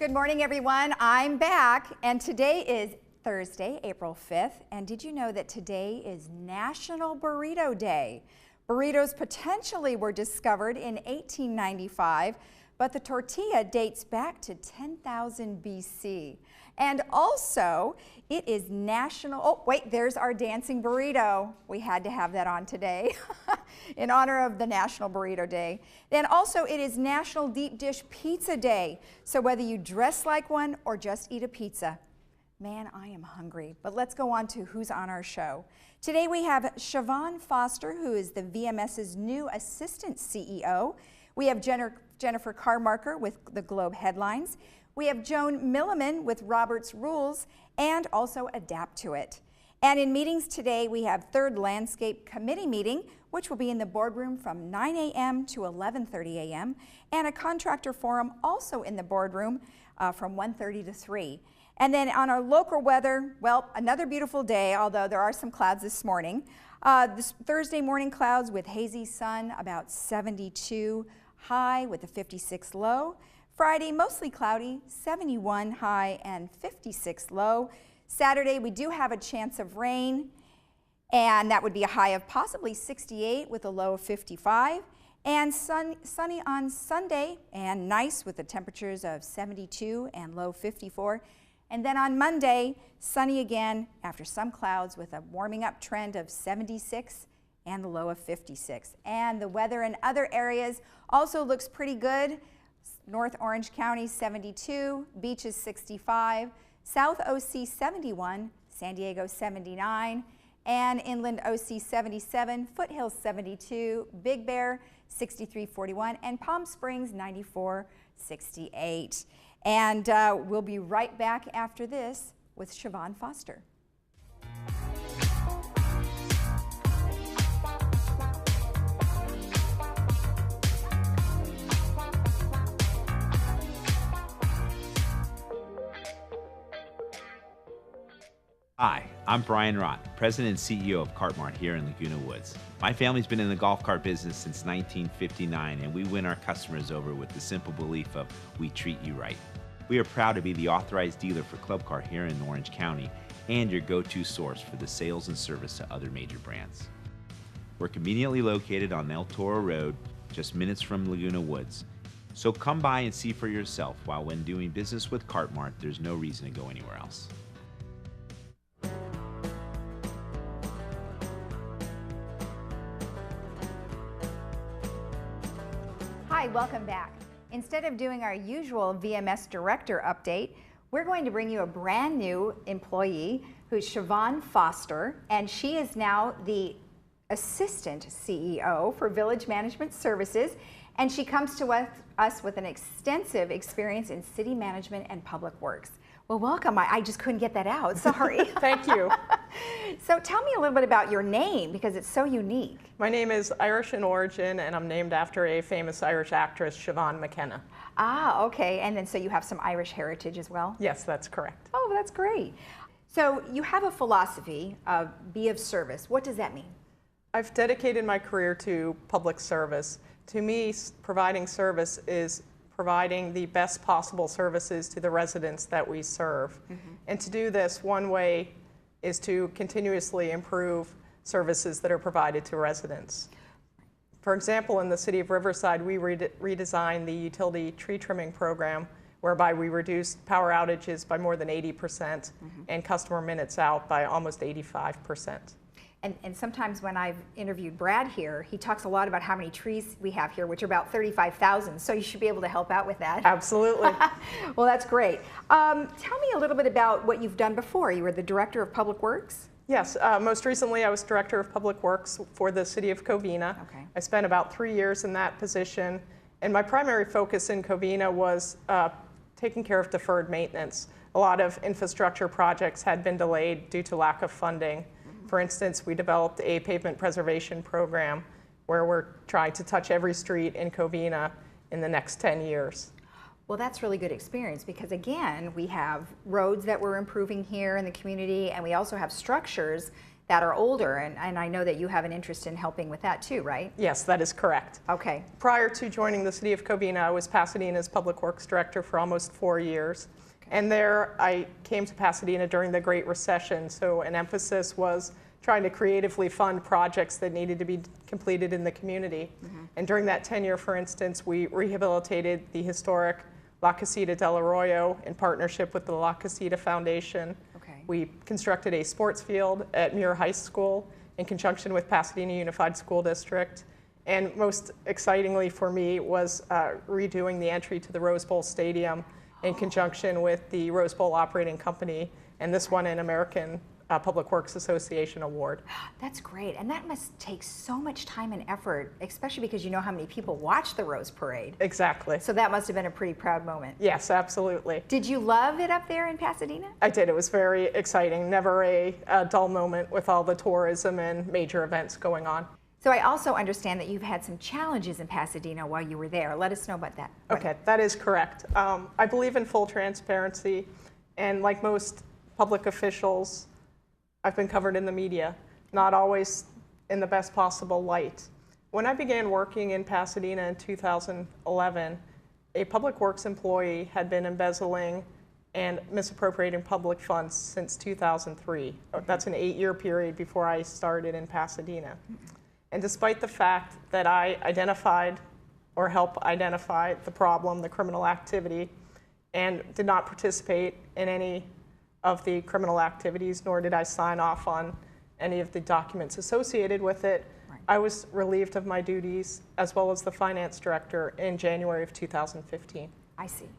Good morning, everyone. I'm back, and today is Thursday, April 5th. And did you know that today is National Burrito Day? Burritos potentially were discovered in 1895, but the tortilla dates back to 10,000 BC. And also, it is National, oh wait, there's our dancing burrito. We had to have that on today in honor of the National Burrito Day. Then also, it is National Deep Dish Pizza Day. So whether you dress like one or just eat a pizza, man, I am hungry. But let's go on to who's on our show. Today we have Siobhan Foster, who is the VMS's new Assistant CEO. We have Jennifer Carmarker with the Globe Headlines. We have Joan Milliman with Robert's Rules and also Adapt to It. And in meetings today, we have third Landscape Committee meeting, which will be in the boardroom from 9 a.m. to 11:30 a.m. and a contractor forum also in the boardroom from 1:30 to 3. And then on our local weather, well, another beautiful day, although there are some clouds this morning. This Thursday morning clouds with hazy sun, about 72 high with a 56 low. Friday, mostly cloudy, 71 high and 56 low. Saturday, we do have a chance of rain, and that would be a high of possibly 68 with a low of 55. And sunny on Sunday, and nice with the temperatures of 72 and low 54. And then on Monday, sunny again after some clouds with a warming up trend of 76 and the low of 56. And the weather in other areas also looks pretty good. North Orange County 72, Beaches 65, South OC 71, San Diego 79, and Inland OC 77, Foothills 72, Big Bear 6341, and Palm Springs 9468. And we'll be right back after this with Siobhan Foster. Hi, I'm Brian Rott, President and CEO of Cart Mart here in Laguna Woods. My family's been in the golf cart business since 1959, and we win our customers over with the simple belief of we treat you right. We are proud to be the authorized dealer for Club Cart here in Orange County and your go-to source for the sales and service to other major brands. We're conveniently located on El Toro Road, just minutes from Laguna Woods. So come by and see for yourself, while when doing business with Cart Mart, there's no reason to go anywhere else. Hi, welcome back. Instead of doing our usual VMS Director update, we're going to bring you a brand new employee who's Siobhan Foster, and she is now the Assistant CEO for Village Management Services, and she comes to us with an extensive experience in city management and public works. Well, welcome. I just couldn't get that out. Sorry. Thank you. So tell me a little bit about your name, because it's so unique. My name is Irish in origin, and I'm named after a famous Irish actress, Siobhan McKenna. Ah, okay. And then so you have some Irish heritage as well? Yes, that's correct. Oh, that's great. So you have a philosophy of be of service. What does that mean? I've dedicated my career to public service. To me, providing service is providing the best possible services to the residents that we serve. Mm-hmm. And to do this, one way is to continuously improve services that are provided to residents. For example, in the city of Riverside, we redesigned the utility tree trimming program, whereby we reduced power outages by more than 80% mm-hmm. and customer minutes out by almost 85%. And sometimes when I've interviewed Brad here, he talks a lot about how many trees we have here, which are about 35,000. So you should be able to help out with that. Absolutely. Well, that's great. Tell me a little bit about what you've done before. You were the Director of Public Works? Yes. Most recently, I was Director of Public Works for the city of Covina. Okay. I spent about 3 years in that position. And my primary focus in Covina was taking care of deferred maintenance. A lot of infrastructure projects had been delayed due to lack of funding. For instance, we developed a pavement preservation program where we're trying to touch every street in Covina in the next 10 years. Well, that's really good experience because, again, we have roads that we're improving here in the community, and we also have structures that are older, and I know that you have an interest in helping with that too, right? Yes, that is correct. Okay. Prior to joining the City of Covina, I was Pasadena's Public Works Director for almost 4 years. Okay. And there I came to Pasadena during the Great Recession, so an emphasis was trying to creatively fund projects that needed to be completed in the community. Mm-hmm. And during that tenure, for instance, we rehabilitated the historic La Casita del Arroyo in partnership with the La Casita Foundation. Okay. We constructed a sports field at Muir High School in conjunction with Pasadena Unified School District. And most excitingly for me was redoing the entry to the Rose Bowl Stadium in conjunction with the Rose Bowl Operating Company, and this won an American Public Works Association award. That's great, and that must take so much time and effort, especially because you know how many people watch the Rose Parade. Exactly. So that must have been a pretty proud moment. Yes, absolutely. Did you love it up there in Pasadena? I did. It was very exciting. Never a dull moment with all the tourism and major events going on. So I also understand that you've had some challenges in Pasadena while you were there. Let us know about that. Okay, that is correct. I believe in full transparency, and like most public officials, I've been covered in the media, not always in the best possible light. When I began working in Pasadena in 2011, a public works employee had been embezzling and misappropriating public funds since 2003. That's an 8-year period before I started in Pasadena. And despite the fact that I identified or helped identify the problem, the criminal activity, and did not participate in any of the criminal activities, nor did I sign off on any of the documents associated with it, right, I was relieved of my duties as well as the finance director in January of 2015. I see.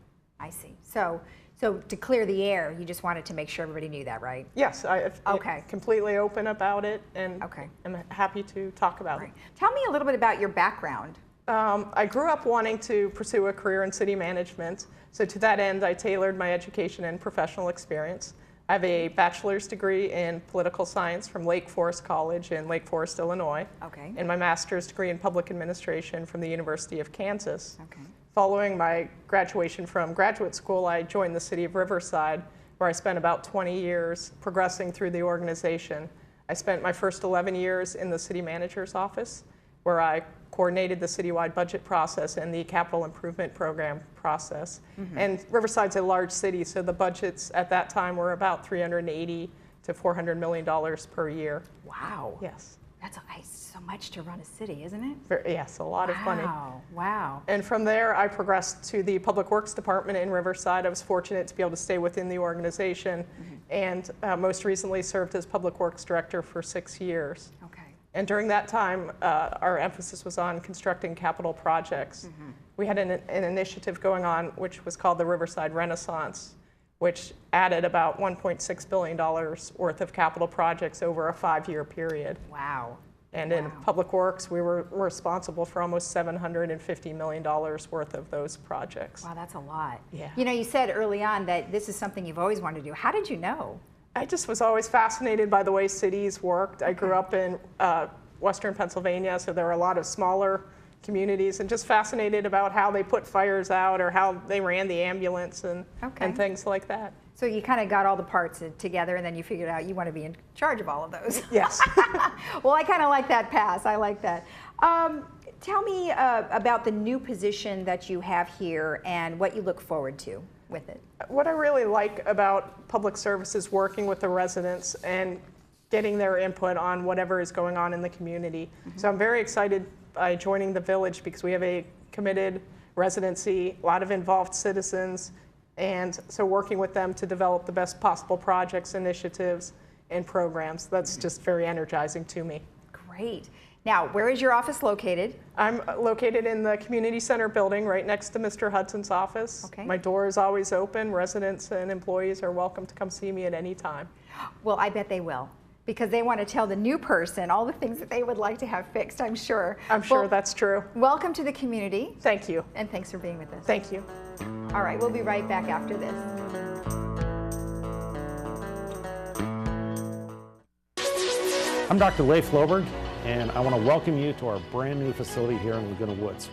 So to clear the air, you just wanted to make sure everybody knew that, right? Yes, I'm completely open about it, and I'm happy to talk about it. Tell me a little bit about your background. I grew up wanting to pursue a career in city management, so to that end, I tailored my education and professional experience. I have a bachelor's degree in political science from Lake Forest College in Lake Forest, Illinois, and my master's degree in public administration from the University of Kansas. Following my graduation from graduate school, I joined the City of Riverside, where I spent about 20 years progressing through the organization. I spent my first 11 years in the city manager's office, where I coordinated the citywide budget process and the capital improvement program process. And Riverside's a large city, so the budgets at that time were about $380 to $400 million per year. Wow. Yes. That's so much to run a city, isn't it? Yes, a lot of money. Wow. And from there, I progressed to the Public Works Department in Riverside. I was fortunate to be able to stay within the organization, and most recently served as Public Works Director for 6 years. And during that time, our emphasis was on constructing capital projects. We had an initiative going on which was called the Riverside Renaissance, which added about $1.6 billion worth of capital projects over a 5-year period. Wow. And in Public Works, we were responsible for almost $750 million worth of those projects. Wow, that's a lot. Yeah. You know, you said early on that this is something you've always wanted to do. How did you know? I just was always fascinated by the way cities worked. I grew up in Western Pennsylvania, so there were a lot of smaller communities, and just fascinated about how they put fires out or how they ran the ambulance and things like that. So you kind of got all the parts together, and then you figured out you want to be in charge of all of those. Yes. Well, I kind of like that pass. I like that. Tell me about the new position that you have here and what you look forward to with it. What I really like about public service is working with the residents and getting their input on whatever is going on in the community. So I'm very excited by joining the village because we have a committed residency, a lot of involved citizens, and so working with them to develop the best possible projects, initiatives, and programs. That's just very energizing to me. Great. Now, where is your office located? I'm located in the community center building right next to Mr. Hudson's office. My door is always open. Residents and employees are welcome to come see me at any time. Well, I bet they will, because they want to tell the new person all the things that they would like to have fixed, I'm sure. I'm sure that's true. Welcome to the community. Thank you. And thanks for being with us. Thank you. All right, we'll be right back after this. I'm Dr. Leif Loberg, and I want to welcome you to our brand new facility here in Laguna Woods.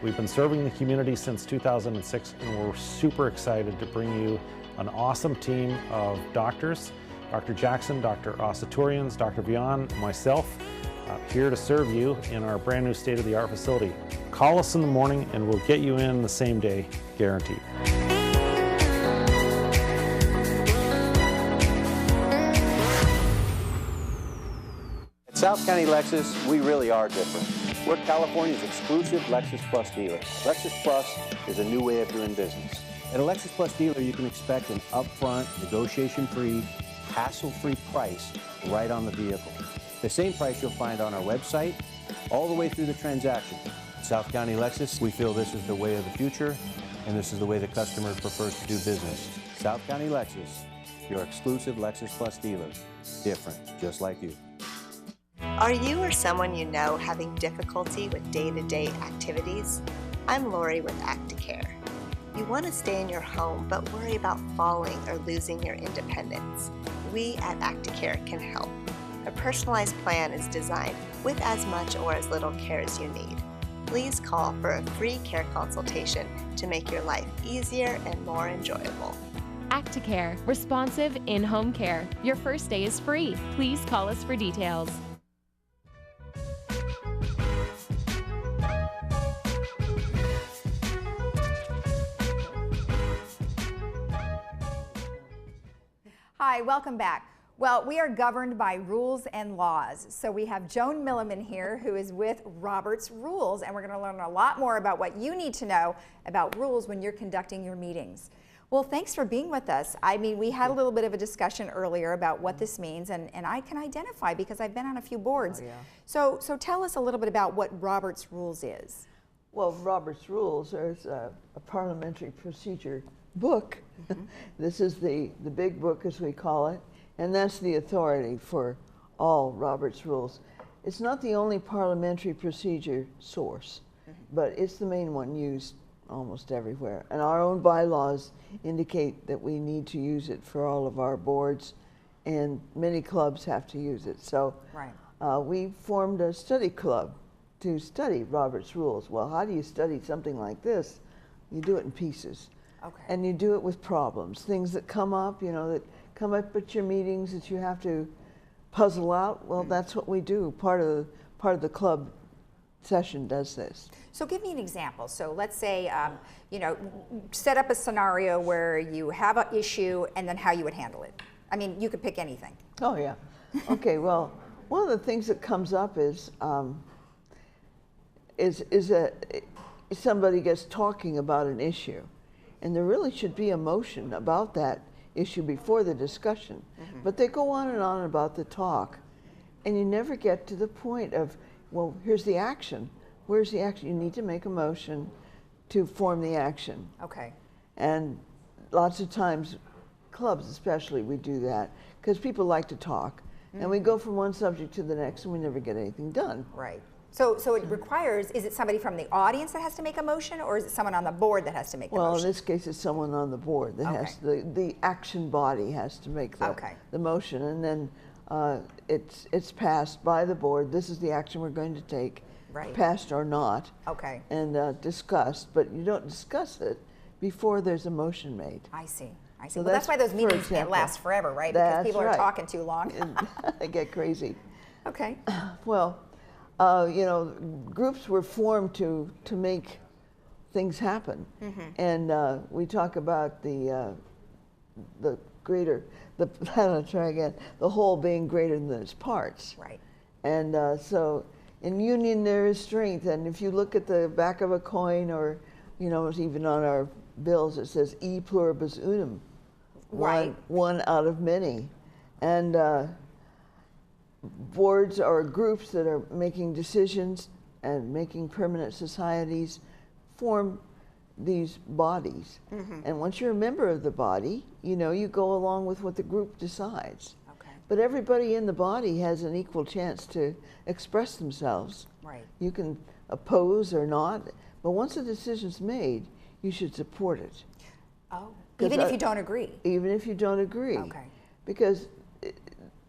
We've been serving the community since 2006, and we're super excited to bring you an awesome team of doctors, Dr. Jackson, Dr. Asaturians, Dr. Vian, myself, here to serve you in our brand new state-of-the-art facility. Call us in the morning and we'll get you in the same day, guaranteed. At South County Lexus, we really are different. We're California's exclusive Lexus Plus dealer. Lexus Plus is a new way of doing business. At a Lexus Plus dealer, you can expect an upfront, negotiation-free, hassle-free price right on the vehicle. The same price you'll find on our website, all the way through the transaction. At South County Lexus, we feel this is the way of the future, and this is the way the customer prefers to do business. South County Lexus, your exclusive Lexus Plus dealer. Different, just like you. Are you or someone you know having difficulty with day-to-day activities? I'm Lori with ActiCare. You want to stay in your home but worry about falling or losing your independence. We at ActiCare can help. A personalized plan is designed with as much or as little care as you need. Please call for a free care consultation to make your life easier and more enjoyable. ActiCare, responsive in-home care. Your first day is free. Please call us for details. Hi, welcome back. Well, we are governed by rules and laws. So we have Joan Milliman here, who is with Robert's Rules, and we're going to learn a lot more about what you need to know about rules when you're conducting your meetings. Well, thanks for being with us. I mean, we had a little bit of a discussion earlier about what this means, and I can identify because I've been on a few boards. Oh, yeah. So tell us a little bit about what Robert's Rules is. Well, Robert's Rules is a parliamentary procedure book. Mm-hmm. This is the big book, as we call it, and that's the authority for all Robert's Rules. It's not the only parliamentary procedure source, but it's the main one used almost everywhere. And our own bylaws indicate that we need to use it for all of our boards, and many clubs have to use it. So we formed a study club to study Robert's Rules. Well, how do you study something like this? You do it in pieces. Okay. And you do it with problems, things that come up, you know, that come up at your meetings that you have to puzzle out. Well, that's what we do. Part of the club session does this. So give me an example. So let's say, you know, set up a scenario where you have an issue and then how you would handle it. I mean, you could pick anything. Oh, yeah. Okay, well, one of the things that comes up is somebody gets talking about an issue. And there really should be a motion about that issue before the discussion. Mm-hmm. But they go on and on about the talk. And you never get to the point of, well, here's the action. Where's the action? You need to make a motion to form the action. Okay. And lots of times, clubs especially, we do that because people like to talk. Mm-hmm. And we go from one subject to the next and we never get anything done. Right. So it requires, is it somebody from the audience that has to make a motion, or is it someone on the board that has to make the motion? Well, in this case, it's someone on the board that has, the action body has to make the motion, and then it's passed by the board. This is the action we're going to take, passed or not, and discussed, but you don't discuss it before there's a motion made. I see. So well, that's why those meetings can't last forever, right? Because people are talking too long. They get crazy. Okay. Well, you know, groups were formed to make things happen, and we talk about the greater, the whole being greater than its parts. Right. And so, in union there is strength. And if you look at the back of a coin, or you know, even on our bills, it says "E pluribus unum," one out of many, and. Boards are groups that are making decisions and making permanent societies form these bodies. And once you're a member of the body, you know, you go along with what the group decides. But everybody in the body has an equal chance to express themselves. Right. You can oppose or not, but once a decision's made, you should support it. Oh, even if you don't agree? Even if you don't agree. Okay. Because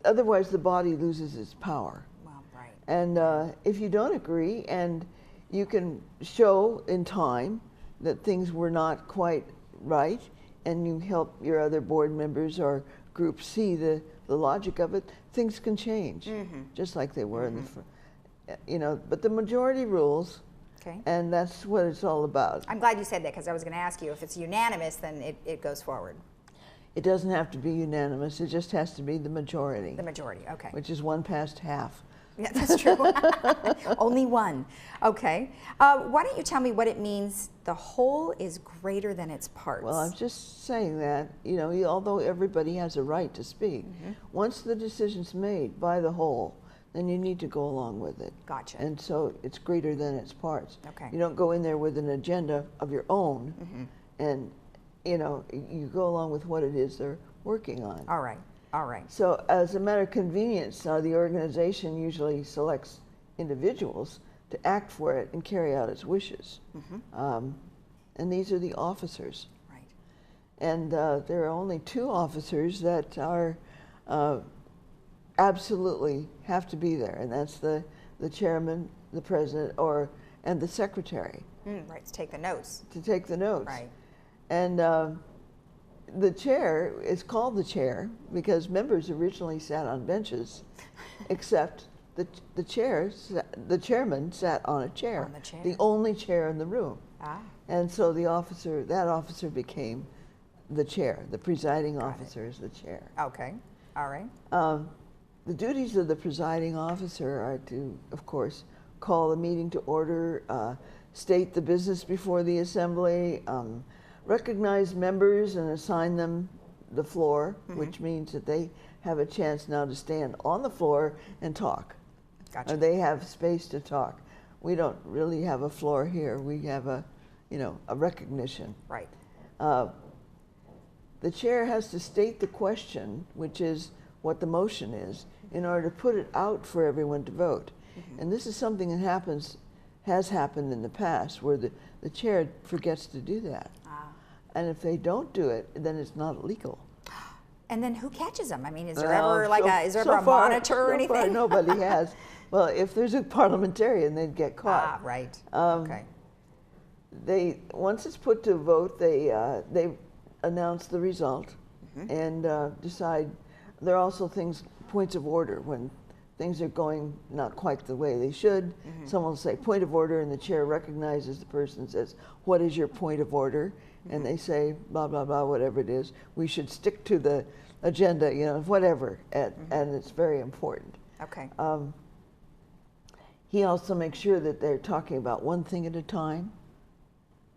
otherwise, the body loses its power. Well, right. And if you don't agree, and you can show in time that things were not quite right, and you help your other board members or groups see the the logic of it, things can change, just like they were in the, you know, but the majority rules, and that's what it's all about. I'm glad you said that, because I was going to ask you, if it's unanimous, then it goes forward. It doesn't have to be unanimous, it just has to be the majority. The majority, okay. Which is 1 past half. Yeah, that's true. Only one. Okay. Why don't you tell me what it means the whole is greater than its parts? Well, I'm just saying that, you know, although everybody has a right to speak, once the decision's made by the whole, then you need to go along with it. Gotcha. And so it's greater than its parts. Okay. You don't go in there with an agenda of your own, and, you know, you go along with what it is they're working on. All right. All right. So as a matter of convenience, the organization usually selects individuals to act for it and carry out its wishes. And these are the officers. Right. And there are only 2 officers that are absolutely have to be there, and that's the chairman, the president, and the secretary. Right, to take the notes. To take the notes. Right. And the chair is called the chair because members originally sat on benches, except the chairman sat on a chair. On the chair. The only chair in the room. Ah. And so that officer became the chair. The presiding officer is the chair. Okay. All right. The duties of the presiding officer are to, of course, call the meeting to order, state the business before the assembly, recognize members and assign them the floor, which means that they have a chance now to stand on the floor and talk. Gotcha. Or they have space to talk. We don't really have a floor here. We have a recognition. Right. The chair has to state the question, which is what the motion is, in order to put it out for everyone to vote. And this is something that has happened in the past, where the chair forgets to do that. And if they don't do it, then it's not legal. And then who catches them? I mean, is there ever a far, monitor or anything? So far, nobody has. Well, if there's a parliamentarian, they'd get caught. Right. Okay. Once it's put to vote, they announce the result and decide. There are also points of order when things are going not quite the way they should. Someone will say point of order, and the chair recognizes the person and says, "What is your point of order?" And they say blah blah blah, whatever it is. We should stick to the agenda, you know, whatever, and it's very important. Okay. He also makes sure that they're talking about one thing at a time.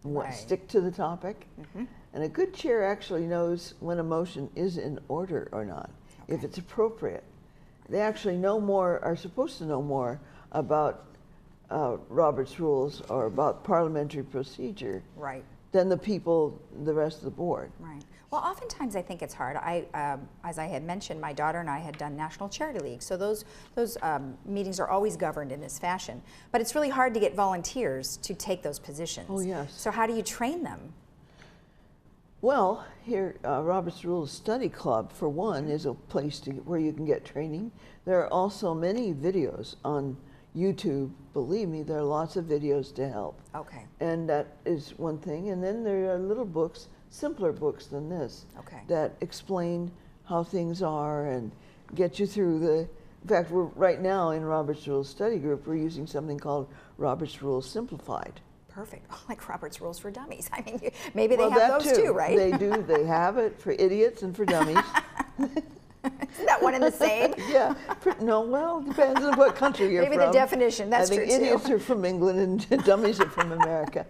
Right. Stick to the topic. And a good chair actually knows when a motion is in order or not, if it's appropriate. They actually are supposed to know more about Robert's rules or about parliamentary procedure than the rest of the board. Right. Well, oftentimes I think it's hard. As I had mentioned, my daughter and I had done National Charity League, so those meetings are always governed in this fashion. But it's really hard to get volunteers to take those positions. Oh, yes. So how do you train them? Well, here, Robert's Rules Study Club, for one, is a place where you can get training. There are also many videos on YouTube. Believe me, there are lots of videos to help. Okay. And that is one thing. And then there are little books, simpler books than this, that explain how things are and get you through in fact, right now in Robert's Rules Study Group, we're using something called Robert's Rules Simplified. Perfect. Like Robert's Rules for Dummies. I mean, maybe they have those too, right? They do. They have it for idiots and for dummies. Isn't that one and the same? Yeah. No, well, it depends on what country you're maybe from. Maybe the definition, that's true I think idiots are from England and dummies are from America.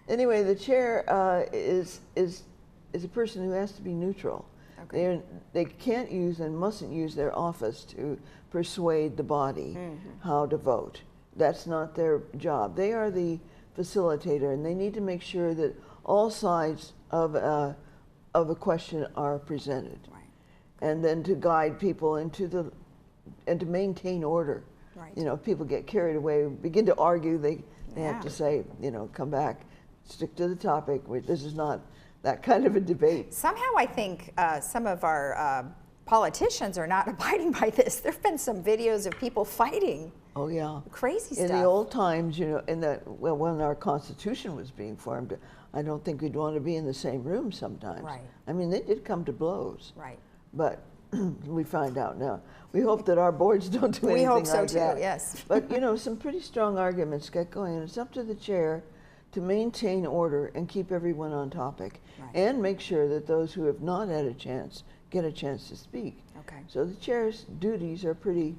Anyway, the chair is a person who has to be neutral. Okay. They can't use and mustn't use their office to persuade the body how to vote. That's not their job. They are the facilitator, and they need to make sure that all sides of a question are presented, and then to guide people and to maintain order. Right. You know, if people get carried away, begin to argue, they have to say, you know, come back, stick to the topic. This is not that kind of a debate. Somehow, I think some of our politicians are not abiding by this. There've been some videos of people fighting. Oh yeah, crazy stuff. In the old times, you know, when our Constitution was being formed, I don't think we'd want to be in the same room sometimes. Right. I mean, they did come to blows. Right. But we find out now. We hope that our boards don't do anything like that. We hope so too, yes. But you know, some pretty strong arguments get going, and it's up to the chair to maintain order and keep everyone on topic, Right. and make sure that those who have not had a chance get a chance to speak. Okay. So the chair's duties are pretty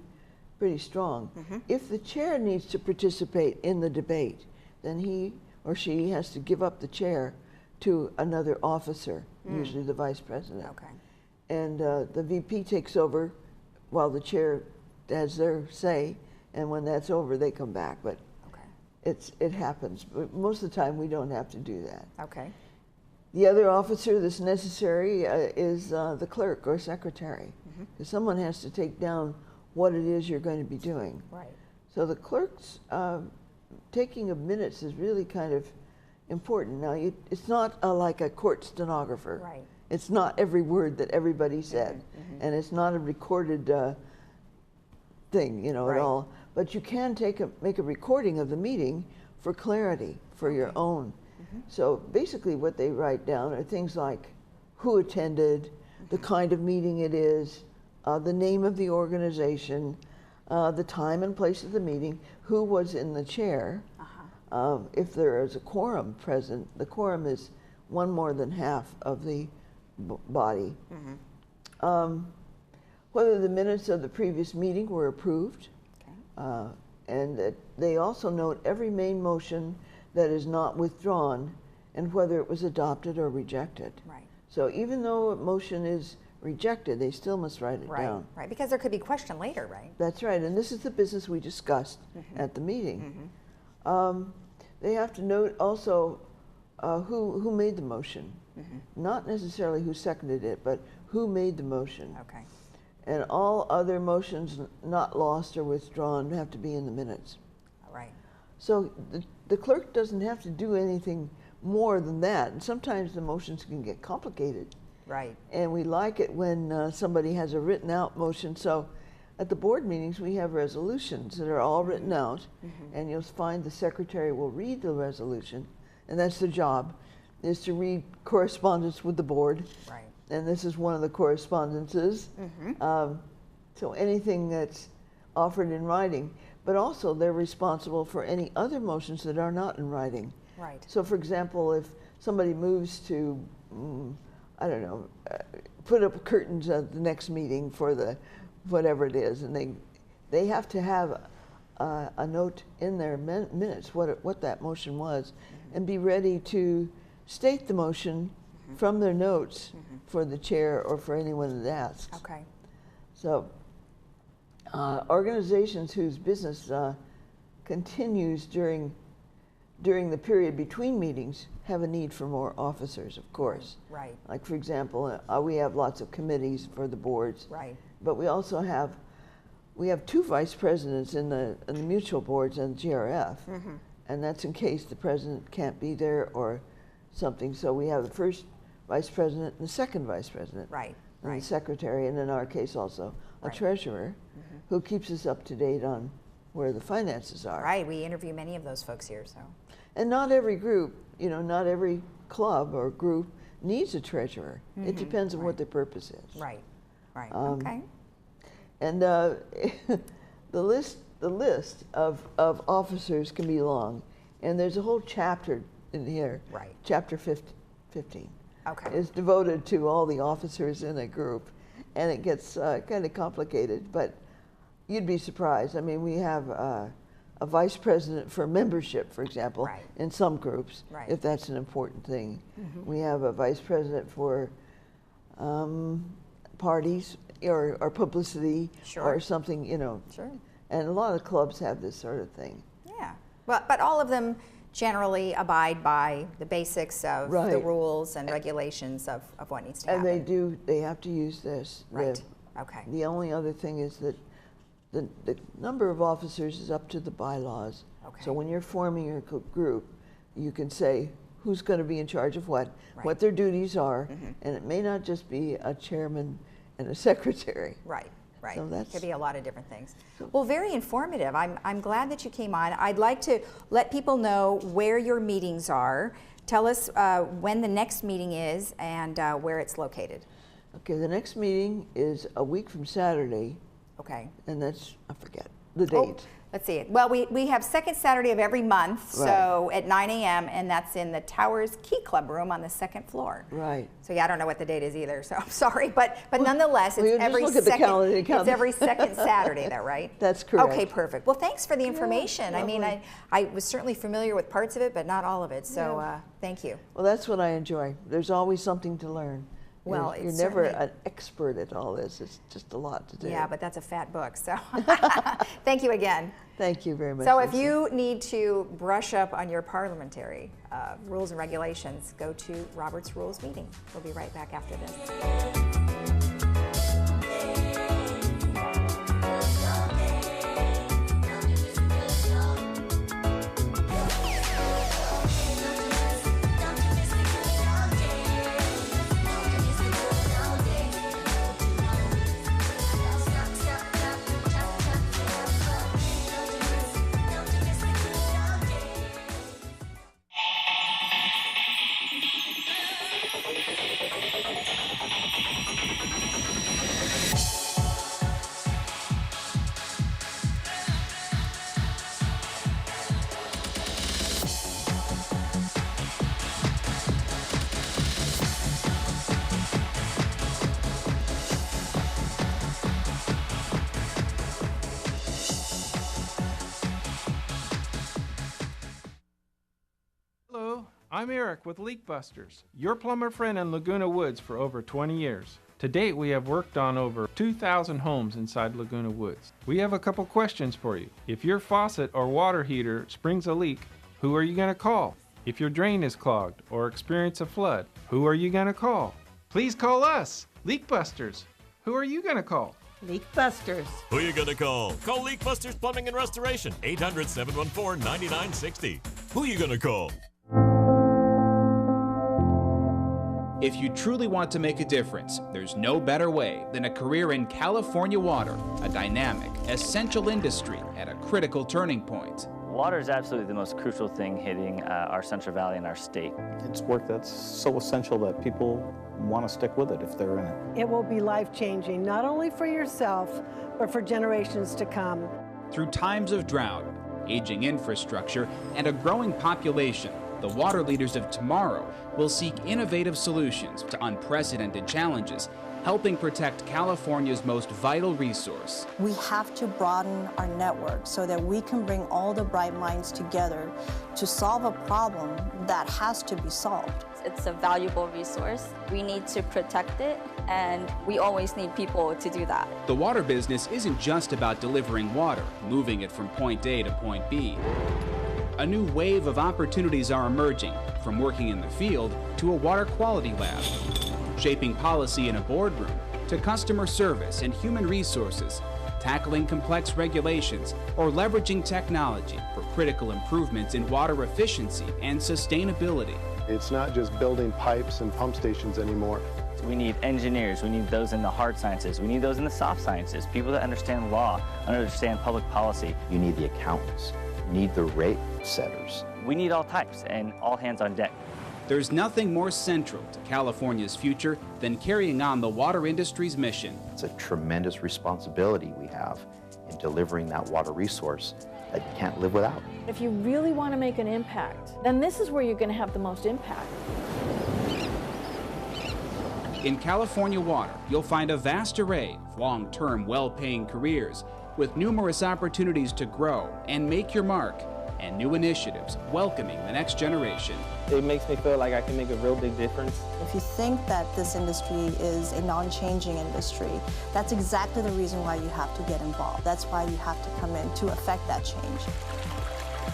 strong. If the chair needs to participate in the debate, then he or she has to give up the chair to another officer, usually the vice president. Okay. And the VP takes over while the chair has their say, and when that's over, they come back. But Okay. it happens. But most of the time, we don't have to do that. Okay. The other officer that's necessary is the clerk or secretary, because someone has to take down what it is you're going to be doing. Right. So the clerk's taking of minutes is really kind of important. Now, it's not like a court stenographer. Right. It's not every word that everybody said, and it's not a recorded thing, you know, Right. at all. But you can make a recording of the meeting for clarity, for your own. So basically what they write down are things like who attended, the kind of meeting it is, the name of the organization, the time and place of the meeting, who was in the chair. If there is a quorum present, the quorum is one more than half of the body. Whether the minutes of the previous meeting were approved, and that they also note every main motion that is not withdrawn and whether it was adopted or rejected. Right. So even though a motion is rejected, they still must write it Right. down. Right. Because there could be question later, right? That's right, and this is the business we discussed at the meeting. They have to note also who made the motion. Not necessarily who seconded it, but who made the motion. Okay. And all other motions not lost or withdrawn have to be in the minutes. All right. So the clerk doesn't have to do anything more than that. And sometimes the motions can get complicated. Right. And we like it when somebody has a written out motion. So at the board meetings, we have resolutions that are all written out. And you'll find the secretary will read the resolution. And that's the job, is to read correspondence with the board. Right. And this is one of the correspondences. So anything that's offered in writing, but also they're responsible for any other motions that are not in writing. Right. So for example, if somebody moves to, I don't know, put up curtains at the next meeting for the, whatever it is, and they have to have a note in their minutes what that motion was, and be ready to state the motion from their notes for the chair or for anyone that asks. Okay. So organizations whose business continues during the period between meetings have a need for more officers, of course. Right. Like for example, we have lots of committees for the boards. Right. But we also have, two vice presidents in the mutual boards and GRF. And that's in case the president can't be there or something. So we have the first vice president and the second vice president. Right. And Right. the secretary, and in our case also a Right. treasurer who keeps us up to date on where the finances are. Right. We interview many of those folks here, so. And not every group, not every club or group needs a treasurer. It depends on what their purpose is. Right. Right. Okay. And the list of officers can be long, and there's a whole chapter in here. Right. Chapter 15. Okay. Is devoted to all the officers in a group, and it gets kind of complicated, but you'd be surprised. I mean, we have a vice president for membership, for example, Right. in some groups, Right. if that's an important thing. We have a vice president for parties or publicity Sure. or something, Sure. and a lot of clubs have this sort of thing. Yeah. But all of them generally abide by the basics of the Right. rules and regulations of what needs to And happen. they have to use this. Right. Okay. The only other thing is that the number of officers is up to the bylaws. Okay. So when you're forming your group, you can say who's going to be in charge of what Right. their duties are, and it may not just be a chairman and a secretary. Right. Right. So that's- Could be a lot of different things. Well, very informative. I'm glad that you came on. I'd like to let people know where your meetings are. Tell us when the next meeting is and where it's located. Okay, the next meeting is a week from Saturday, Okay. and that's, I forget the Oh, date. let's see. Well, we have second Saturday of every month, so at 9 a.m., and that's in the Towers Key Club room on the second floor. Right. So yeah, I don't know what the date is either, so I'm sorry, but nonetheless, well, you it's just every look at the second. calendar and count It's every second Saturday, though, right? That's correct. Okay, perfect. Well, thanks for the information. I mean, lovely. I was certainly familiar with parts of it, but not all of it. So thank you. Well, that's what I enjoy. There's always something to learn. Well, you're it's never certainly- an expert at all this. It's just a lot to do. Yeah, but that's a fat book. So thank you again. Thank you very much. So if Lisa. you need to brush up on your parliamentary rules and regulations, go to Robert's Rules meeting. We'll be right back after this. Hello, I'm Eric with Leak Busters, your plumber friend in Laguna Woods for over 20 years. To date, we have worked on over 2,000 homes inside Laguna Woods. We have a couple questions for you. If your faucet or water heater springs a leak, who are you going to call? If your drain is clogged or experience a flood, who are you going to call? Please call us, Leak Busters. Who are you going to call? Leak Busters. Who you gonna call? Call Leak Busters Plumbing and Restoration, 800-714-9960. Who you gonna call? If you truly want to make a difference, there's no better way than a career in California water, a dynamic, essential industry at a critical turning point. Water is absolutely the most crucial thing hitting our Central Valley and our state. It's work that's so essential that people want to stick with it if they're in it. It will be life-changing, not only for yourself, but for generations to come. Through times of drought, aging infrastructure, and a growing population, the water leaders of tomorrow will seek innovative solutions to unprecedented challenges, helping protect California's most vital resource. We have to broaden our network so that we can bring all the bright minds together to solve a problem that has to be solved. It's a valuable resource. We need to protect it, and we always need people to do that. The water business isn't just about delivering water, moving it from point A to point B. A new wave of opportunities are emerging, from working in the field to a water quality lab, shaping policy in a boardroom to customer service and human resources, tackling complex regulations, or leveraging technology for critical improvements in water efficiency and sustainability. It's not just building pipes and pump stations anymore. We need engineers, we need those in the hard sciences, we need those in the soft sciences, people that understand law, understand public policy. You need the accountants, you need the rate setters. We need all types and all hands on deck. There's nothing more central to California's future than carrying on the water industry's mission. It's a tremendous responsibility we have in delivering that water resource that you can't live without. If you really want to make an impact, then this is where you're going to have the most impact. In California water, you'll find a vast array of long-term, well-paying careers with numerous opportunities to grow and make your mark, and new initiatives welcoming the next generation. It makes me feel like I can make a real big difference. If you think that this industry is a non-changing industry, that's exactly the reason why you have to get involved. That's why you have to come in to affect that change.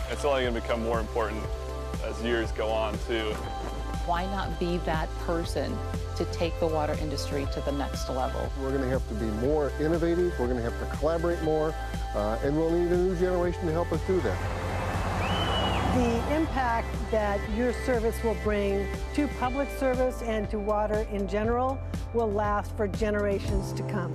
It's only going to become more important as years go on, too. Why not be that person to take the water industry to the next level? We're going to have to be more innovative, we're going to have to collaborate more, and we'll need a new generation to help us do that. The impact that your service will bring to public service and to water in general will last for generations to come.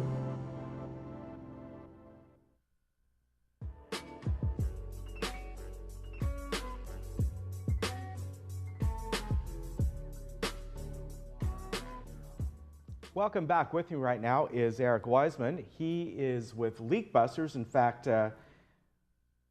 Welcome back. With me right now is Eric Wiseman. He is with Leak Busters. In fact,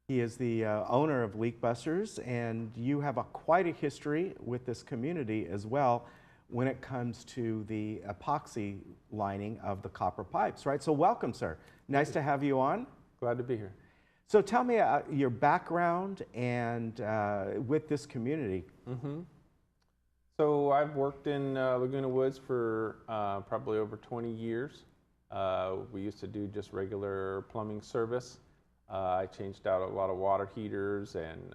he is the owner of Leak Busters, and you have quite a history with this community as well when it comes to the epoxy lining of the copper pipes, right? So welcome, sir. Nice to have you on. Glad to be here. So tell me your background and with this community. So I've worked in Laguna Woods for probably over 20 years. We used to do just regular plumbing service. I changed out a lot of water heaters and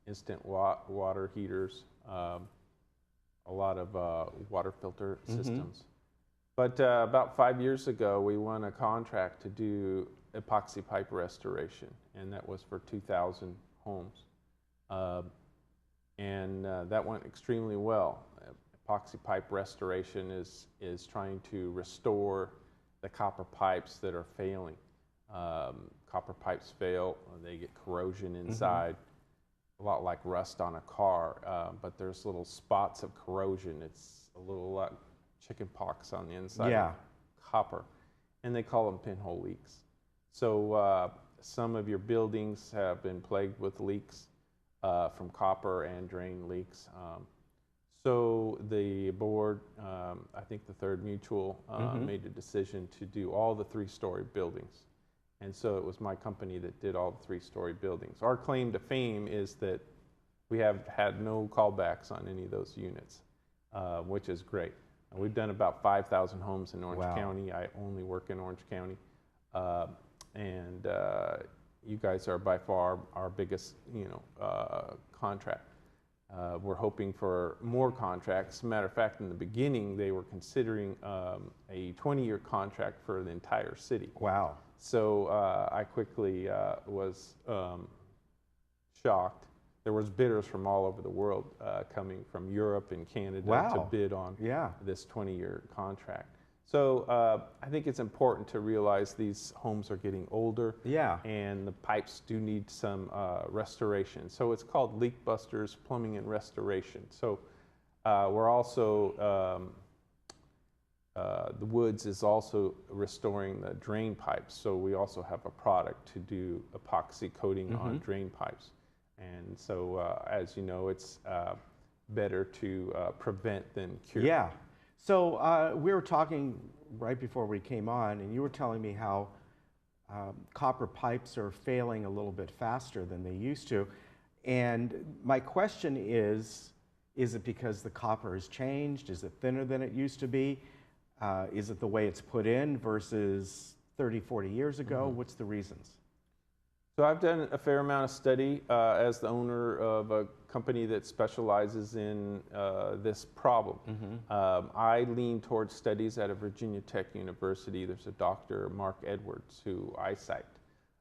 instant water heaters, a lot of water filter systems. But about 5 years ago, we won a contract to do epoxy pipe restoration, and that was for 2,000 homes. And that went extremely well. Epoxy pipe restoration is trying to restore the copper pipes that are failing. Copper pipes fail, they get corrosion inside, a lot like rust on a car, but there's little spots of corrosion. It's a little like chicken pox on the inside of copper, and they call them pinhole leaks. So some of your buildings have been plagued with leaks from copper and drain leaks. So the board, I think the Third Mutual, made the decision to do all the 3-story buildings. And so it was my company that did all the 3-story buildings. Our claim to fame is that we have had no callbacks on any of those units, which is great. And we've done about 5,000 homes in Orange County. I only work in Orange County. And you guys are by far our biggest, contract. We're hoping for more contracts. As a matter of fact, in the beginning, they were considering a 20-year contract for the entire city. Wow. So I quickly was shocked. There was bidders from all over the world coming from Europe and Canada to bid on this 20-year contract. So I think it's important to realize these homes are getting older, and the pipes do need some restoration. So it's called Leak Busters Plumbing and Restoration. So we're also, the Woods is also restoring the drain pipes. So we also have a product to do epoxy coating on drain pipes. And so as you know, it's better to prevent than cure. Yeah. So we were talking right before we came on, and you were telling me how copper pipes are failing a little bit faster than they used to. And my question is it because the copper has changed? Is it thinner than it used to be? Is it the way it's put in versus 30, 40 years ago? What's the reasons? So I've done a fair amount of study as the owner of a company that specializes in this problem. I lean towards studies at a Virginia Tech University. There's a Dr. Mark Edwards who I cite.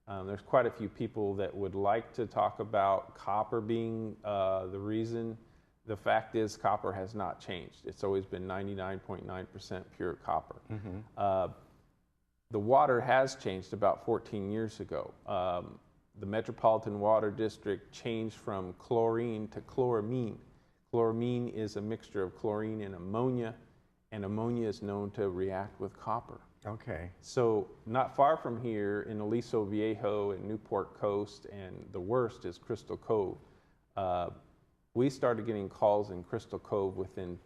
There's quite a few people that would like to talk about copper being the reason. The fact is copper has not changed. It's always been 99.9% pure copper. The water has changed about 14 years ago. The Metropolitan Water District changed from chlorine to chloramine. Chloramine is a mixture of chlorine and ammonia is known to react with copper. Okay. So not far from here in Aliso Viejo and Newport Coast, and the worst is Crystal Cove. We started getting calls in Crystal Cove within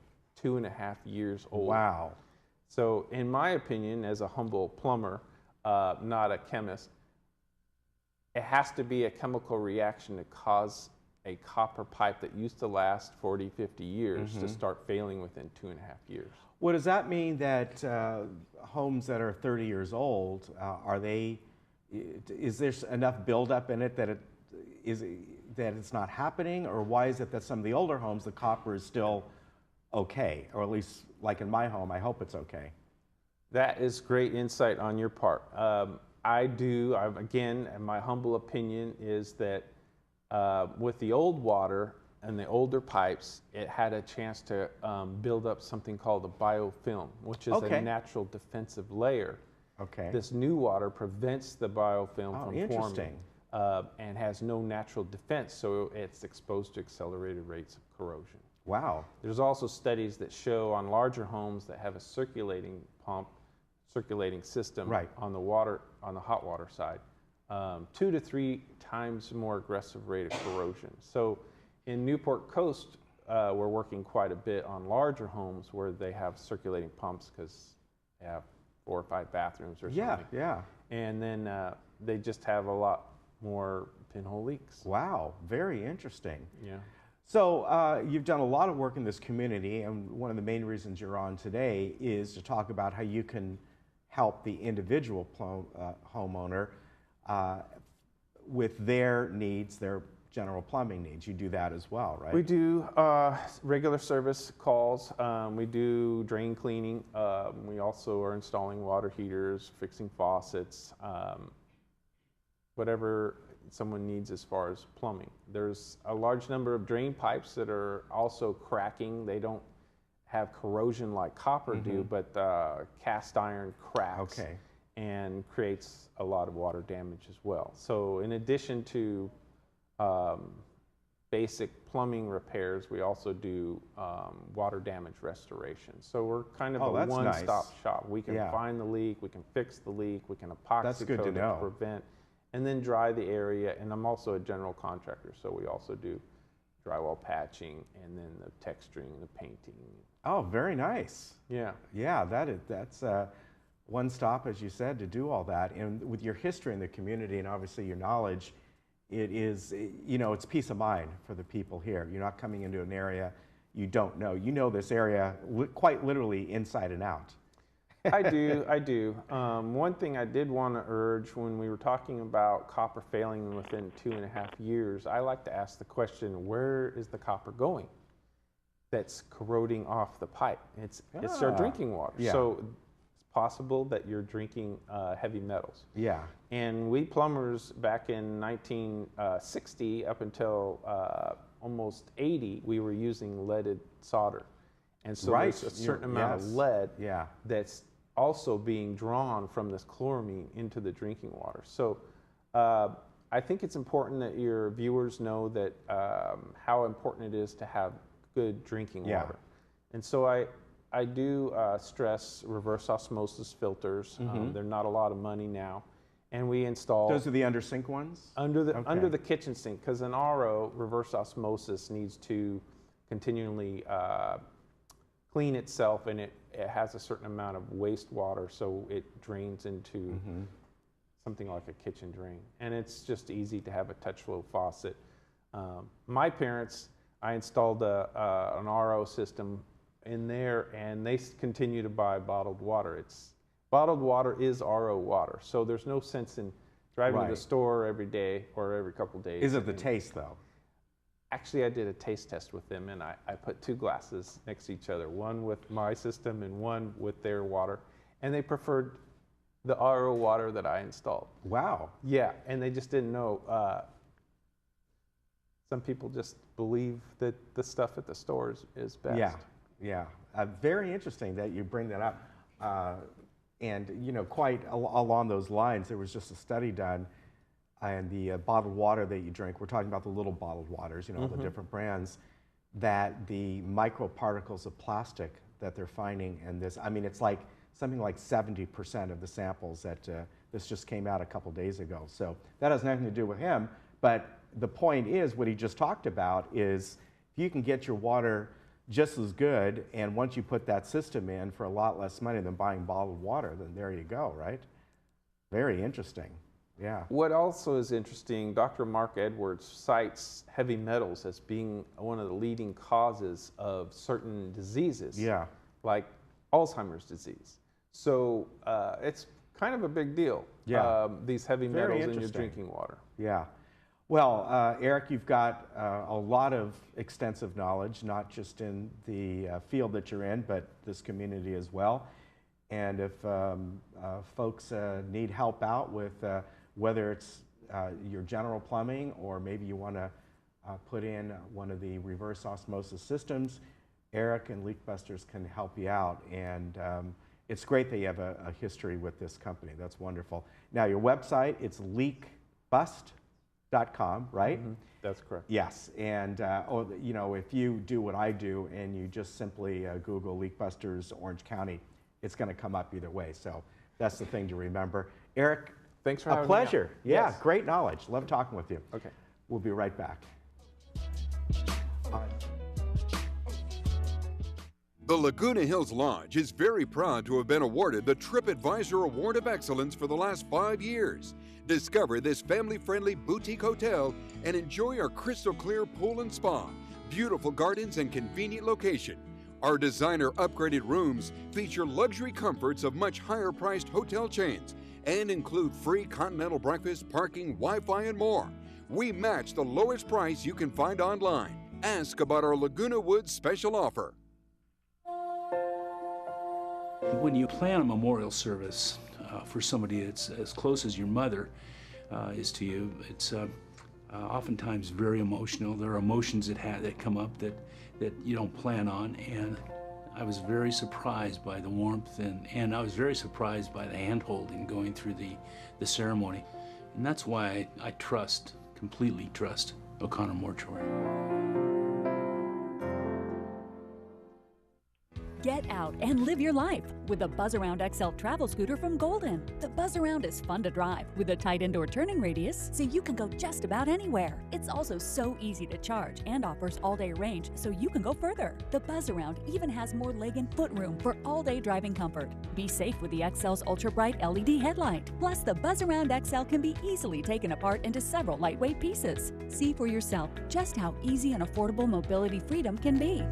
2.5 years old. Wow. So in my opinion, as a humble plumber, not a chemist, it has to be a chemical reaction to cause a copper pipe that used to last 40, 50 years to start failing within 2.5 years. Well, does that mean that homes that are 30 years old, is there enough buildup in it that it's not happening? Or why is it that some of the older homes, the copper is still okay? Or at least like in my home, I hope it's okay. That is great insight on your part. Again, my humble opinion is that with the old water and the older pipes, it had a chance to build up something called a biofilm, which is a natural defensive layer. Okay. This new water prevents the biofilm from interesting. forming and has no natural defense, so it's exposed to accelerated rates of corrosion. Wow. There's also studies that show on larger homes that have a circulating pump, circulating system on the water, on the hot water side, 2 to 3 times more aggressive rate of corrosion. So in Newport Coast, we're working quite a bit on larger homes where they have circulating pumps because they have 4 or 5 bathrooms or something. Yeah. And then they just have a lot more pinhole leaks. Wow, very interesting. Yeah. So you've done a lot of work in this community, and one of the main reasons you're on today is to talk about how you can help the individual homeowner with their needs, their general plumbing needs. You do that as well, right? We do regular service calls. We do drain cleaning. We also are installing water heaters, fixing faucets, whatever someone needs as far as plumbing. There's a large number of drain pipes that are also cracking. They don't have corrosion like copper do, but cast iron cracks and creates a lot of water damage as well. So in addition to basic plumbing repairs, we also do water damage restoration. So we're kind of a one-stop shop. We can find the leak, we can fix the leak, we can epoxy coat it to prevent, and then dry the area. And I'm also a general contractor, so we also do drywall patching and then the texturing, the painting. Oh, very nice. Yeah. Yeah, that's one stop, as you said, to do all that. And with your history in the community and obviously your knowledge, it is, you know, it's peace of mind for the people here. You're not coming into an area you don't know. You know this area quite literally inside and out. I do. One thing I did want to urge when we were talking about copper failing within 2.5 years, I like to ask the question, where is the copper going that's corroding off the pipe? It's our drinking water. Yeah. So it's possible that you're drinking heavy metals. Yeah. And we plumbers back in 1960 up until almost 80, we were using leaded solder. And so there's a certain amount of lead that's also being drawn from this chloramine into the drinking water. So I think it's important that your viewers know that how important it is to have good drinking water. And so I do stress reverse osmosis filters. They're not a lot of money now. And we install... Those are the under sink ones? Under the kitchen sink, because an RO, reverse osmosis, needs to continually clean itself, and it has a certain amount of wastewater, so it drains into something like a kitchen drain. And it's just easy to have a touch flow faucet. My parents, I installed an RO system in there, and they continue to buy bottled water. Bottled water is RO water, so there's no sense in driving to the store every day or every couple days. Is it the taste, though? Actually, I did a taste test with them, and I put 2 glasses next to each other, one with my system and one with their water, and they preferred the RO water that I installed. Wow. Yeah, and they just didn't know. Some people just believe that the stuff at the store is best. Yeah. Very interesting that you bring that up. And, you know, quite along those lines, there was just a study done, and the bottled water that you drink, we're talking about the little bottled waters, you know, the different brands, that the microparticles of plastic that they're finding in this, I mean, it's like something like 70% of the samples that this just came out a couple days ago. So that has nothing to do with him, but the point is, what he just talked about is, if you can get your water just as good, and once you put that system in for a lot less money than buying bottled water, then there you go, right? Very interesting. Yeah. What also is interesting, Dr. Mark Edwards cites heavy metals as being one of the leading causes of certain diseases, like Alzheimer's disease. So it's kind of a big deal, these heavy metals in your drinking water. Yeah. Well, Eric, you've got a lot of extensive knowledge, not just in the field that you're in, but this community as well. And if folks need help out with whether it's your general plumbing, or maybe you want to put in one of the reverse osmosis systems, Eric and Leakbusters can help you out. And it's great that you have a history with this company. That's wonderful. Now, your website, it's leakbust.com, right? That's correct. Yes, and you know, if you do what I do and you just simply Google Leak Busters Orange County, it's going to come up either way. So that's the thing to remember. Eric, thanks for a having me out. pleasure. Yeah, Yes. great knowledge. Love talking with you. Okay. We'll be right back. The Laguna Hills Lodge is very proud to have been awarded the TripAdvisor Award of Excellence for the last 5 years. Discover this family-friendly boutique hotel and enjoy our crystal clear pool and spa, beautiful gardens and convenient location. Our designer upgraded rooms feature luxury comforts of much higher priced hotel chains and include free continental breakfast, parking, Wi-Fi, and more. We match the lowest price you can find online. Ask about our Laguna Woods special offer. When you plan a memorial service for somebody that's as close as your mother is to you, it's oftentimes very emotional. There are emotions that come up that you don't plan on, and I was very surprised by the warmth, and I was very surprised by the hand-holding going through the ceremony. And that's why I completely trust O'Connor Mortuary. Get out and live your life with the Buzz Around XL travel scooter from Golden. The Buzz Around is fun to drive with a tight indoor turning radius so you can go just about anywhere. It's also so easy to charge and offers all-day range so you can go further. The Buzz Around even has more leg and foot room for all-day driving comfort. Be safe with the XL's ultra-bright LED headlight. Plus, the Buzz Around XL can be easily taken apart into several lightweight pieces. See for yourself just how easy and affordable mobility freedom can be.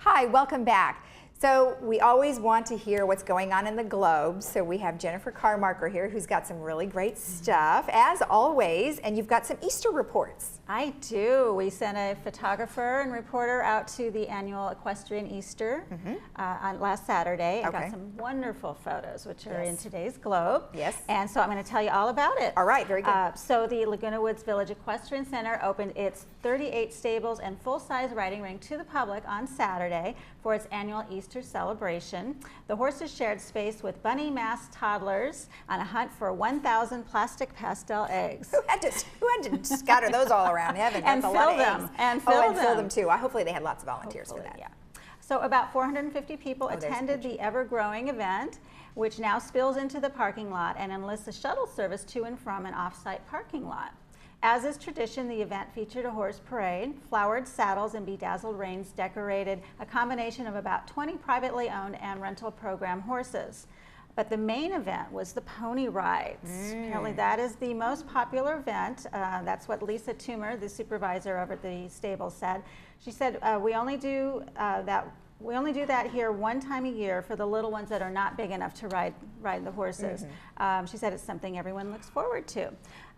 Hi, welcome back. So we always want to hear what's going on in the globe. So we have Jennifer Carmarker here who's got some really great stuff, as always, and you've got some Easter reports. I do. We sent a photographer and reporter out to the annual Equestrian Easter on last Saturday. I got some wonderful photos, which are in today's Globe. Yes. And so I'm going to tell you all about it. All right, very good. So the Laguna Woods Village Equestrian Center opened its 38 stables and full-size riding ring to the public on Saturday for its annual Easter celebration. The horses shared space with bunny masked toddlers on a hunt for 1,000 plastic pastel eggs. Who had to scatter those all around heaven? And That's a lot fill of them. eggs. And fill them too. Hopefully they had lots of volunteers for that. Yeah. So about 450 people attended the ever-growing event, which now spills into the parking lot and enlists a shuttle service to and from an off-site parking lot. As is tradition, the event featured a horse parade. Flowered saddles and bedazzled reins decorated a combination of about 20 privately owned and rental program horses. But the main event was the pony rides. Apparently that is the most popular event. That's what Lisa Toomer, the supervisor over at the stable, said. She said, we only do that here one time a year for the little ones that are not big enough to ride the horses. She said it's something everyone looks forward to.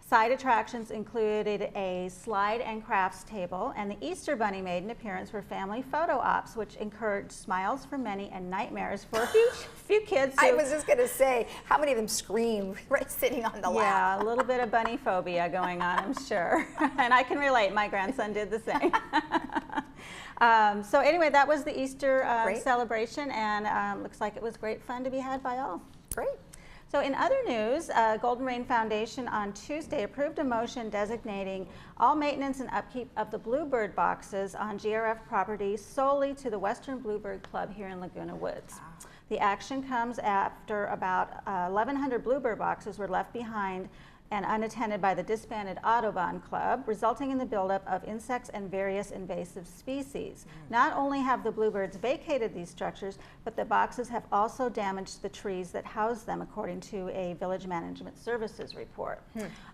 Side attractions included a slide and crafts table, and the Easter Bunny made an appearance for family photo ops, which encouraged smiles for many and nightmares for a few kids. I was just going to say, how many of them screamed right sitting on the lap? Yeah, a little bit of bunny phobia going on, I'm sure. And I can relate. My grandson did the same. So anyway, that was the Easter celebration, and looks like it was great fun to be had by all. Great. So in other news, Golden Rain Foundation on Tuesday approved a motion designating all maintenance and upkeep of the Bluebird boxes on GRF property solely to the Western Bluebird Club here in Laguna Woods. Wow. The action comes after about 1,100 Bluebird boxes were left behind and unattended by the disbanded Audubon Club, resulting in the buildup of insects and various invasive species. Not only have the bluebirds vacated these structures, but the boxes have also damaged the trees that house them, according to a Village Management Services report.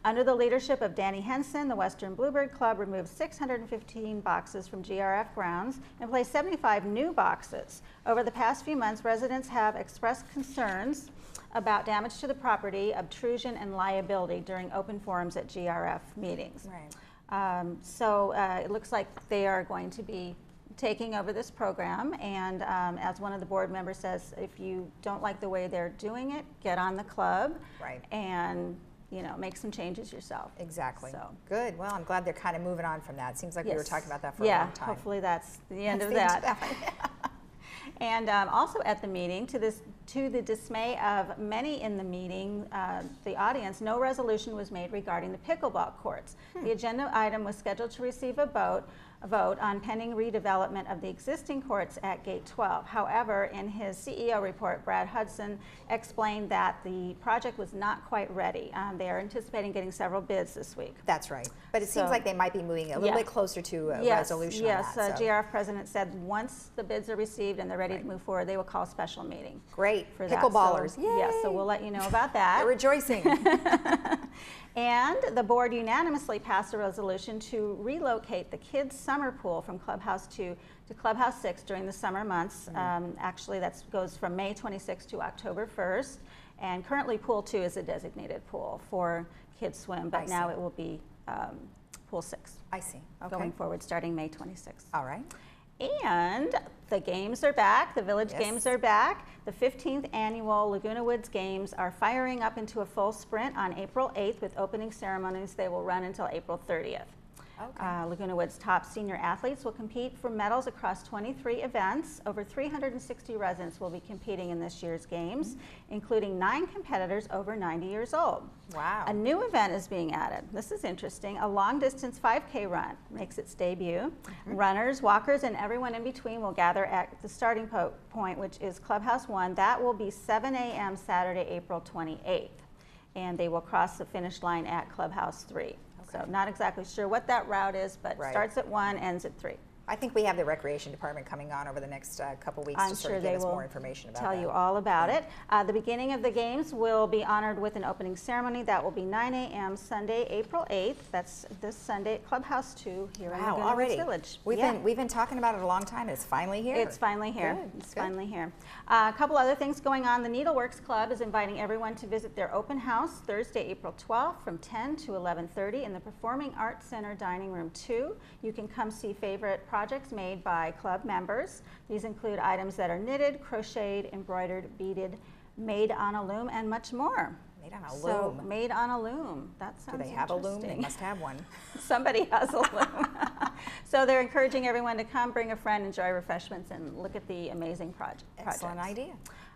Under the leadership of Danny Henson, the Western Bluebird Club removed 615 boxes from GRF grounds and placed 75 new boxes. Over the past few months, residents have expressed concerns about damage to the property, obtrusion, and liability during open forums at GRF meetings. Right. So it looks like they are going to be taking over this program, and as one of the board members says, if you don't like the way they're doing it, get on the club and you know, make some changes yourself. Exactly. So. Good. Well, I'm glad they're kind of moving on from that. It seems like we were talking about that for a long time. Yeah, hopefully that's the end of that. And also at the meeting, to the dismay of many in the meeting, the audience, no resolution was made regarding the pickleball courts. The agenda item was scheduled to receive a vote on pending redevelopment of the existing courts at Gate 12. However, in his CEO report, Brad Hudson explained that the project was not quite ready. They are anticipating getting several bids this week. That's right. But it seems like they might be moving a little bit closer to a resolution Yes, on that. GRF president said once the bids are received and they're ready to move forward, they will call a special meeting. Great. For Pickleballers. Yay. Yes, so we'll let you know about that. They're rejoicing. And the board unanimously passed a resolution to relocate the kids' summer pool from Clubhouse 2 to Clubhouse 6 during the summer months. Actually, that goes from May 26th to October 1st. And currently, Pool 2 is a designated pool for kids swim, but now it will be Pool 6. I see. Okay. Going forward, starting May 26th. All right. And the games are back, the village games are back. The 15th annual Laguna Woods Games are firing up into a full sprint on April 8th with opening ceremonies. They will run until April 30th. Okay. Laguna Woods top senior athletes will compete for medals across 23 events. Over 360 residents will be competing in this year's games, including 9 competitors over 90 years old. Wow. A new event is being added. This is interesting. A long-distance 5K run makes its debut. Runners, walkers, and everyone in between will gather at the starting point, which is Clubhouse 1. That will be 7 a.m. Saturday, April 28th. And they will cross the finish line at Clubhouse 3. So not exactly sure what that route is, but starts at 1, ends at 3. I think we have the recreation department coming on over the next couple weeks to sort of give us more information about that. Tell you all about it. The beginning of the games will be honored with an opening ceremony. That will be 9 a.m. Sunday, April 8th. That's this Sunday at Clubhouse 2 here in Laguna Woods Village. We've been talking about it a long time. It's finally here. It's finally here. Good. It's finally here. A couple other things going on. The Needleworks Club is inviting everyone to visit their open house Thursday, April 12th from 10 to 11:30 in the Performing Arts Center Dining Room 2. You can come see favorite projects made by club members. These include items that are knitted, crocheted, embroidered, beaded, made on a loom, and much more. Made on a loom. So, made on a loom. That sounds interesting. Do they have a loom? They must have one. Somebody has a loom. So they're encouraging everyone to come, bring a friend, enjoy refreshments, and look at the amazing projects. Excellent idea.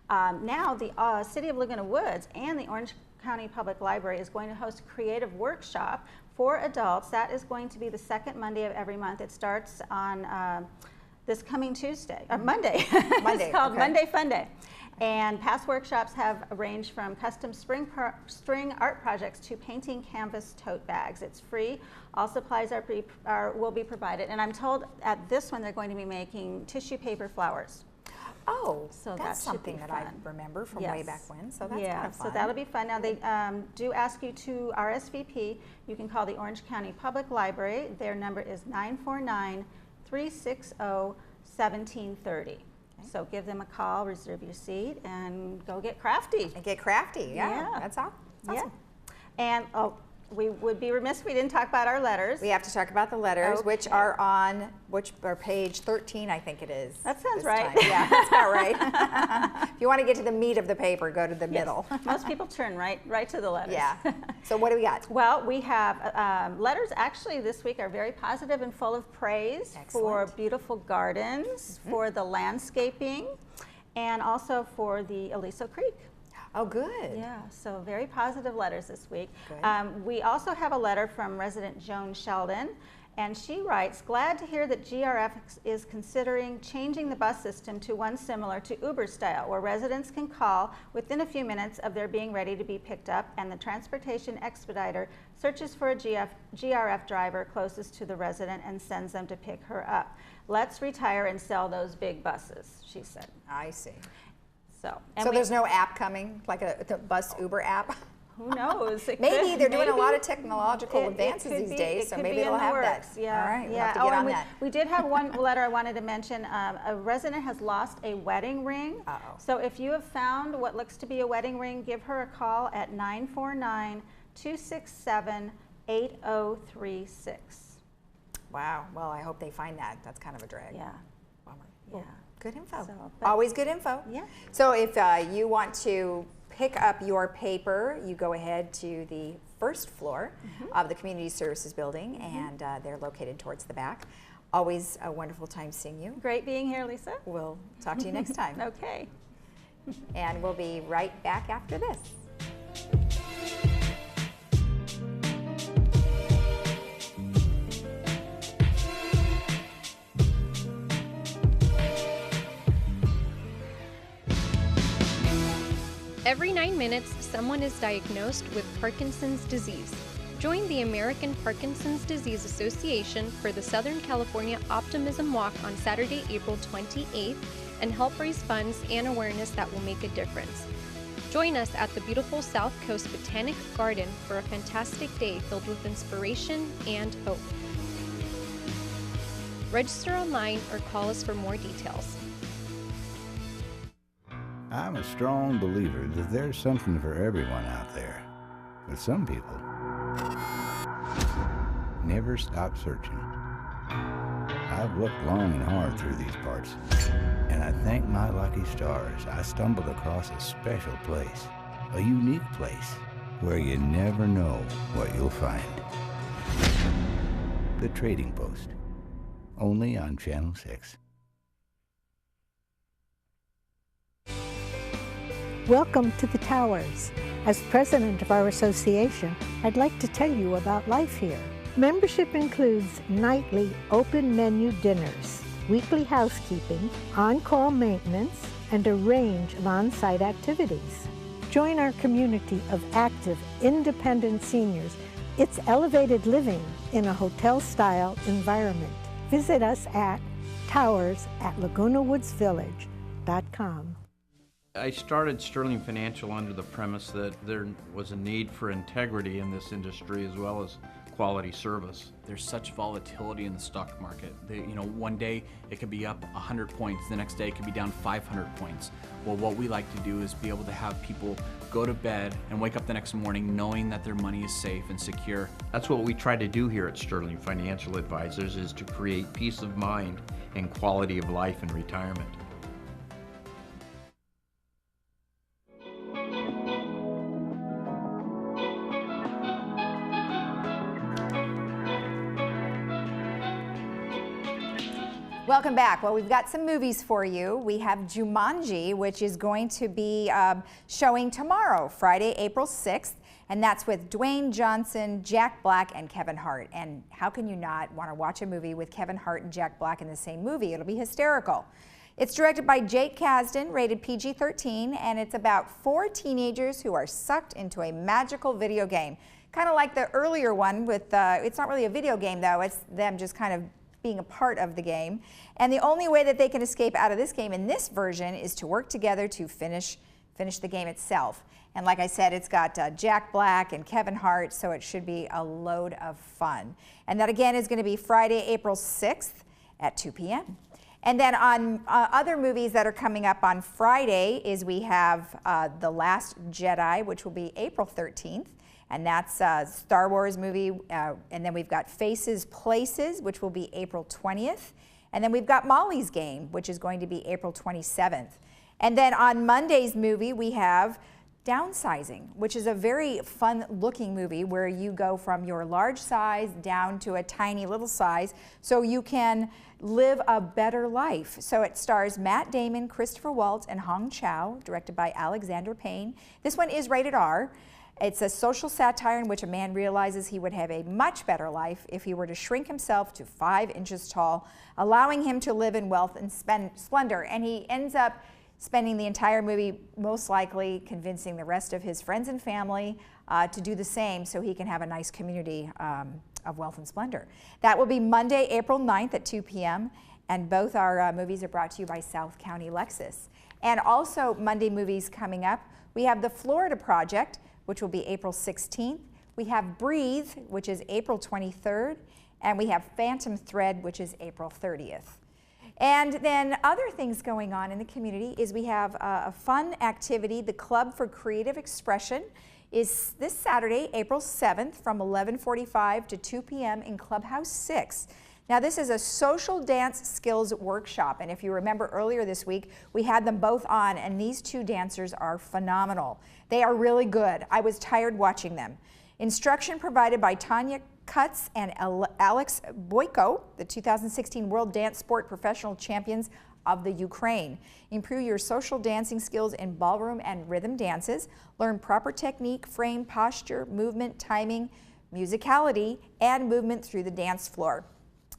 Now the City of Laguna Woods and the Orange County Public Library is going to host a creative workshop for adults. That is going to be the second Monday of every month. It starts on this coming Tuesday, or Monday. It's called Monday Fun Day. And past workshops have ranged from custom string art projects to painting canvas tote bags. It's free. All supplies will be provided. And I'm told at this one they're going to be making tissue paper flowers. Oh, so that's something that I remember from way back when. So that's kind of fun. So that'll be fun. Now they do ask you to RSVP. You can call the Orange County Public Library. Their number is 949-360-1730. So give them a call, reserve your seat, and go get crafty. And get crafty, yeah. That's awesome. Yeah. And we would be remiss if we didn't talk about our letters. We have to talk about the letters, which are on page 13, I think it is. That sounds right. Yeah, that's about right. If you want to get to the meat of the paper, go to the middle. Most people turn right to the letters. Yeah. So what do we got? Well, we have letters actually this week are very positive and full of praise for beautiful gardens, for the landscaping, and also for the Aliso Creek. Oh, good. Yeah, so very positive letters this week. We also have a letter from resident Joan Sheldon, and she writes, glad to hear that GRF is considering changing the bus system to one similar to Uber style, where residents can call within a few minutes of their being ready to be picked up, and the transportation expediter searches for a GRF driver closest to the resident and sends them to pick her up. Let's retire and sell those big buses, she said. I see. So there's no app coming, like the bus Uber app? Who knows? Maybe they're doing a lot of technological advances these days, so maybe they'll have that. Yeah. All right, we'll have to get on that. We did have one letter I wanted to mention. A resident has lost a wedding ring. So if you have found what looks to be a wedding ring, give her a call at 949-267-8036. Wow. Well, I hope they find that. That's kind of a drag. Yeah. Bummer. Yeah. Good info. So, always good info. Yeah. So if you want to pick up your paper, you go ahead to the first floor of the Community Services Building, and they're located towards the back. Always a wonderful time seeing you. Great being here, Lisa. We'll talk to you next time. Okay. And we'll be right back after this. Every 9 minutes, someone is diagnosed with Parkinson's disease. Join the American Parkinson's Disease Association for the Southern California Optimism Walk on Saturday, April 28th, and help raise funds and awareness that will make a difference. Join us at the beautiful South Coast Botanic Garden for a fantastic day filled with inspiration and hope. Register online or call us for more details. I'm a strong believer that there's something for everyone out there. But some people never stop searching. I've looked long and hard through these parts, and I thank my lucky stars I stumbled across a special place, a unique place, where you never know what you'll find. The Trading Post, only on Channel 6. Welcome to the Towers. As president of our association, I'd like to tell you about life here. Membership includes nightly open menu dinners, weekly housekeeping, on-call maintenance, and a range of on-site activities. Join our community of active, independent seniors. It's elevated living in a hotel-style environment. Visit us at towers@lagunawoodsvillage.com. I started Sterling Financial under the premise that there was a need for integrity in this industry as well as quality service. There's such volatility in the stock market. One day it could be up 100 points, the next day it could be down 500 points. Well, what we like to do is be able to have people go to bed and wake up the next morning knowing that their money is safe and secure. That's what we try to do here at Sterling Financial Advisors, is to create peace of mind and quality of life in retirement. Welcome back. Well, we've got some movies for you. We have Jumanji, which is going to be showing tomorrow, Friday, April 6th, and that's with Dwayne Johnson, Jack Black, and Kevin Hart. And how can you not want to watch a movie with Kevin Hart and Jack Black in the same movie? It'll be hysterical. It's directed by Jake Kasdan, rated PG-13, and it's about 4 teenagers who are sucked into a magical video game. Kind of like the earlier one with, it's not really a video game though, it's them just kind of being a part of the game. And the only way that they can escape out of this game in this version is to work together to finish the game itself. And like I said, it's got Jack Black and Kevin Hart, so it should be a load of fun. And that again is going to be Friday, April 6th at 2 p.m. And then on other movies that are coming up on Friday is we have The Last Jedi, which will be April 13th. And that's a Star Wars movie. And then we've got Faces, Places, which will be April 20th. And then we've got Molly's Game, which is going to be April 27th. And then on Monday's movie, we have Downsizing, which is a very fun-looking movie where you go from your large size down to a tiny little size so you can live a better life. So it stars Matt Damon, Christopher Waltz, and Hong Chow, directed by Alexander Payne. This one is rated R. It's a social satire in which a man realizes he would have a much better life if he were to shrink himself to 5 inches tall, allowing him to live in wealth and splendor. And he ends up spending the entire movie most likely convincing the rest of his friends and family to do the same so he can have a nice community of wealth and splendor. That will be Monday, April 9th at 2 p.m. And both our movies are brought to you by South County Lexus. And also Monday movies coming up, we have The Florida Project, which will be April 16th. We have Breathe, which is April 23rd. And we have Phantom Thread, which is April 30th. And then other things going on in the community is we have a fun activity. The Club for Creative Expression is this Saturday, April 7th from 11:45 to 2 p.m. in Clubhouse 6. Now this is a social dance skills workshop, and if you remember earlier this week, we had them both on, and these two dancers are phenomenal. They are really good. I was tired watching them. Instruction provided by Tanya Kutz and Alex Boyko, the 2016 World Dance Sport Professional Champions of the Ukraine. Improve your social dancing skills in ballroom and rhythm dances. Learn proper technique, frame, posture, movement, timing, musicality, and movement through the dance floor.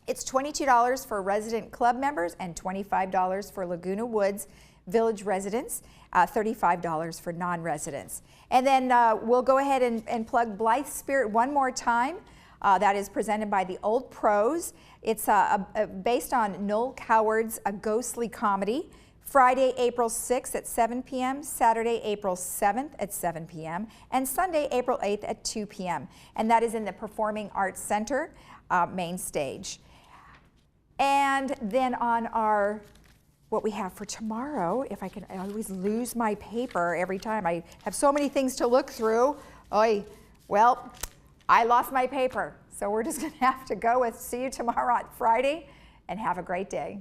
It's $22 for resident club members and $25 for Laguna Woods Village residents, $35 for non-residents. And then we'll go ahead and plug Blythe Spirit one more time. That is presented by the Old Pros. It's based on Noel Coward's A Ghostly Comedy. Friday, April 6th at 7 p.m., Saturday, April 7th at 7 p.m., and Sunday, April 8th at 2 p.m. And that is in the Performing Arts Center main stage. And then on our, what we have for tomorrow, if I always lose my paper every time. I have so many things to look through. Oy, well, I lost my paper. So we're just gonna have to go with see you tomorrow on Friday, and have a great day.